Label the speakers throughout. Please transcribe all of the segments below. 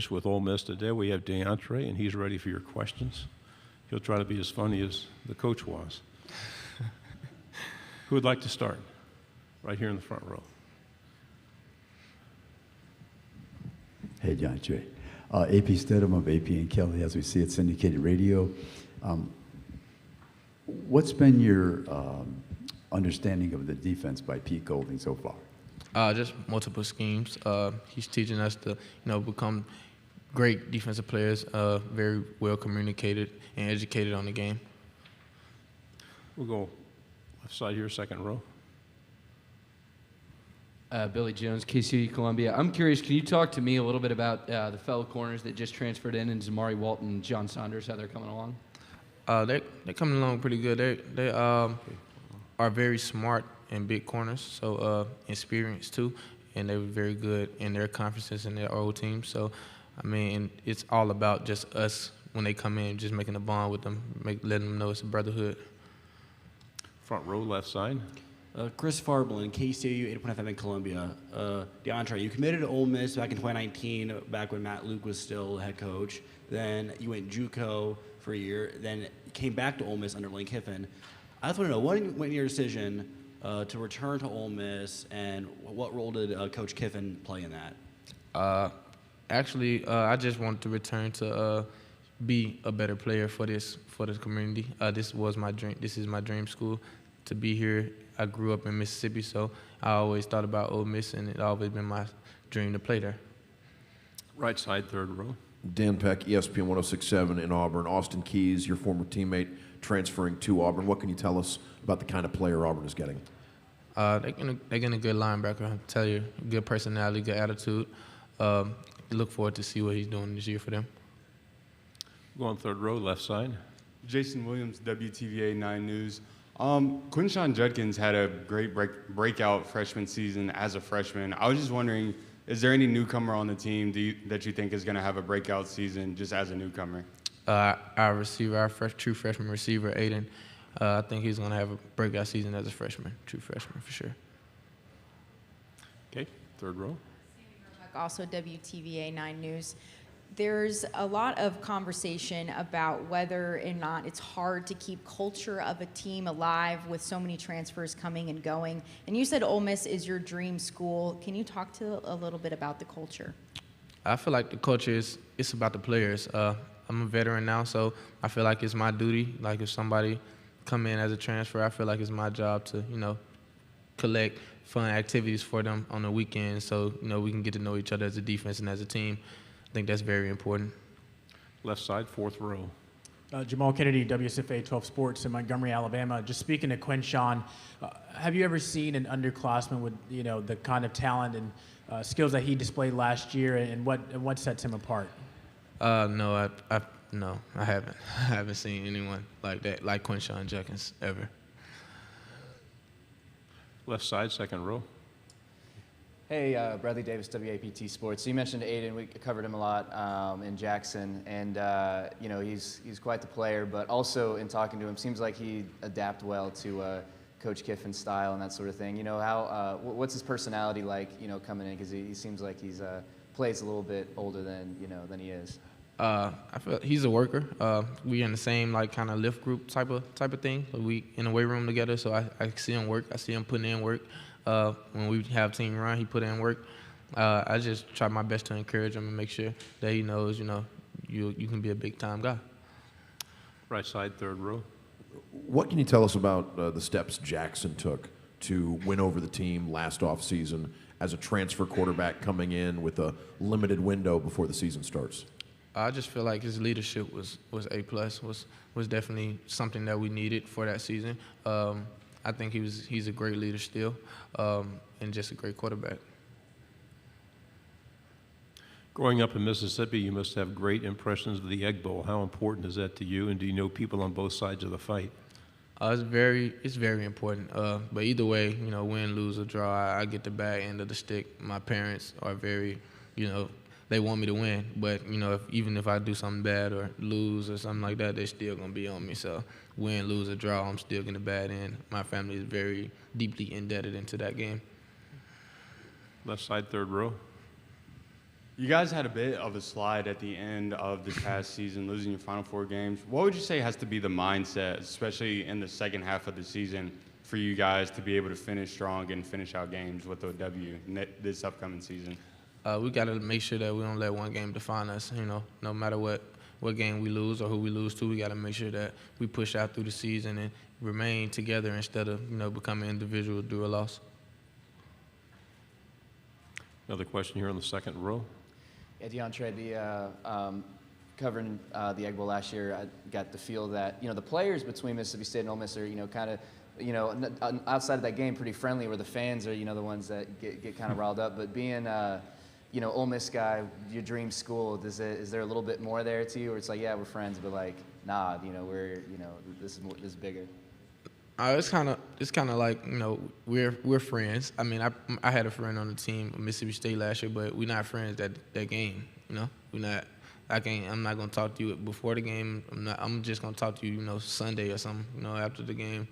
Speaker 1: With Ole Miss today, we have Deantre, and he's ready for your questions. He'll try to be as funny as the coach was. Who would like to start? Right here in the front row.
Speaker 2: Hey, Deantre. AP Stedham of AP and Kelly, as we see it, syndicated radio. What's been your understanding of the defense by Pete Golding so far?
Speaker 3: Just multiple schemes. He's teaching us to, become great defensive players, very well communicated and educated on the game.
Speaker 1: We'll go left side here, second row.
Speaker 4: Billy Jones, KCU Columbia. I'm curious, can you talk to me a little bit about the fellow corners that just transferred in, and Zamari Walton and John Saunders, how they're coming along?
Speaker 3: They're coming along pretty good. They are very smart and big corners, so experienced too, and they were very good in their conferences and their old teams. So, I mean, it's all about just us when they come in, just making a bond with them, letting them know it's a brotherhood.
Speaker 1: Front row, left side.
Speaker 5: Chris Farblin, KCU, 8.5 in Columbia. Deantre, you committed to Ole Miss back in 2019, back when Matt Luke was still head coach. Then you went JUCO for a year. Then you came back to Ole Miss under Lane Kiffin. I just want to know, what went in your decision to return to Ole Miss, and what role did Coach Kiffin play in that?
Speaker 3: Actually, I just wanted to return to be a better player for this community. This was my dream. This is my dream school, to be here. I grew up in Mississippi, so I always thought about Ole Miss, and it always been my dream to play there.
Speaker 1: Right side, third row.
Speaker 6: Dan Peck, ESPN 1067 in Auburn. Austin Keys, your former teammate, transferring to Auburn. What can you tell us about the kind of player Auburn is getting?
Speaker 3: They're getting a good linebacker, I tell you. Good personality, good attitude. Look forward to see what he's doing this year for them.
Speaker 1: Go on third row, left side.
Speaker 7: Jason Williams, WTVA 9 News. Quinshawn Judkins had a great breakout freshman season as a freshman. I was just wondering, is there any newcomer on the team that you think is going to have a breakout season just as a newcomer?
Speaker 3: Our receiver, our true freshman receiver, Aiden, I think he's going to have a breakout season as a freshman, true freshman for sure.
Speaker 1: Okay, third row.
Speaker 8: Also WTVA 9 News. There's a lot of conversation about whether or not it's hard to keep culture of a team alive with so many transfers coming and going. And you said Ole Miss is your dream school. Can you talk to a little bit about the culture?
Speaker 3: I feel like the culture it's about the players. I'm a veteran now, so I feel like it's my duty. Like if somebody come in as a transfer, I feel like it's my job to, collect fun activities for them on the weekends, so we can get to know each other as a defense and as a team. I think that's very important.
Speaker 1: Left side, fourth row.
Speaker 9: Jamal Kennedy, WSFA 12 Sports in Montgomery, Alabama. Just speaking to Quinshawn, have you ever seen an underclassman with the kind of talent and skills that he displayed last year, and what sets him apart?
Speaker 3: No, I haven't. I haven't seen anyone like that, like Quinshawn Judkins, ever.
Speaker 1: Left side, second row.
Speaker 10: Hey, Bradley Davis, WAPT Sports. So you mentioned Aiden. We covered him a lot in Jackson, and he's quite the player. But also in talking to him, seems like he'd adapt well to Coach Kiffin's style and that sort of thing. What's his personality like? Coming in, because he seems like he's plays a little bit older than he is.
Speaker 3: I feel he's a worker. We in the same kind of lift group type of thing. We in the weight room together, so I see him work. I see him putting in work. When we have team run, he put in work. I just try my best to encourage him and make sure that he knows, you can be a big time guy.
Speaker 1: Right side, third row.
Speaker 6: What can you tell us about the steps Jackson took to win over the team last offseason as a transfer quarterback coming in with a limited window before the season starts?
Speaker 3: I just feel like his leadership was A+, was definitely something that we needed for that season. I think he's a great leader still, and just a great quarterback.
Speaker 1: Growing up in Mississippi, you must have great impressions of the Egg Bowl. How important is that to you, and do you know people on both sides of the fight?
Speaker 3: It's very important. But either way, win, lose, or draw, I get the bad end of the stick. My parents are very, they want me to win. But, even if I do something bad or lose or something like that, they're still going to be on me. So win, lose, or draw, I'm still getting the bad end. My family is very deeply indebted into that game.
Speaker 1: Left side, third row.
Speaker 7: You guys had a bit of a slide at the end of this past season, losing your final 4 games. What would you say has to be the mindset, especially in the second half of the season, for you guys to be able to finish strong and finish out games with a W this upcoming season?
Speaker 3: We got to make sure that we don't let one game define us. You know, no matter what game we lose or who we lose to, we got to make sure that we push out through the season and remain together instead of, you know, becoming individual through a loss.
Speaker 1: Another question here on the second row.
Speaker 10: Yeah, Deantre, covering the Egg Bowl last year, I got the feel that, you know, the players between Mississippi State and Ole Miss are, you know, kind of, you know, outside of that game, pretty friendly, where the fans are, you know, the ones that get kind of riled up. But being, you know, Ole Miss guy, your dream school, is there a little bit more there to you, or it's like, yeah, we're friends, but like, nah, you know, this is bigger.
Speaker 3: It's kind of like, you know, we're friends. I mean, I had a friend on the team, Mississippi State last year, but we're not friends that game. You know, we're not. I'm not gonna talk to you before the game. I'm just gonna talk to you, you know, Sunday or something. You know, after the game.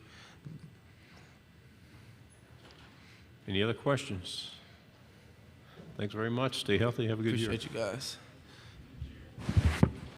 Speaker 1: Any other questions? Thanks very much. Stay healthy. Have a good year.
Speaker 3: Appreciate you guys.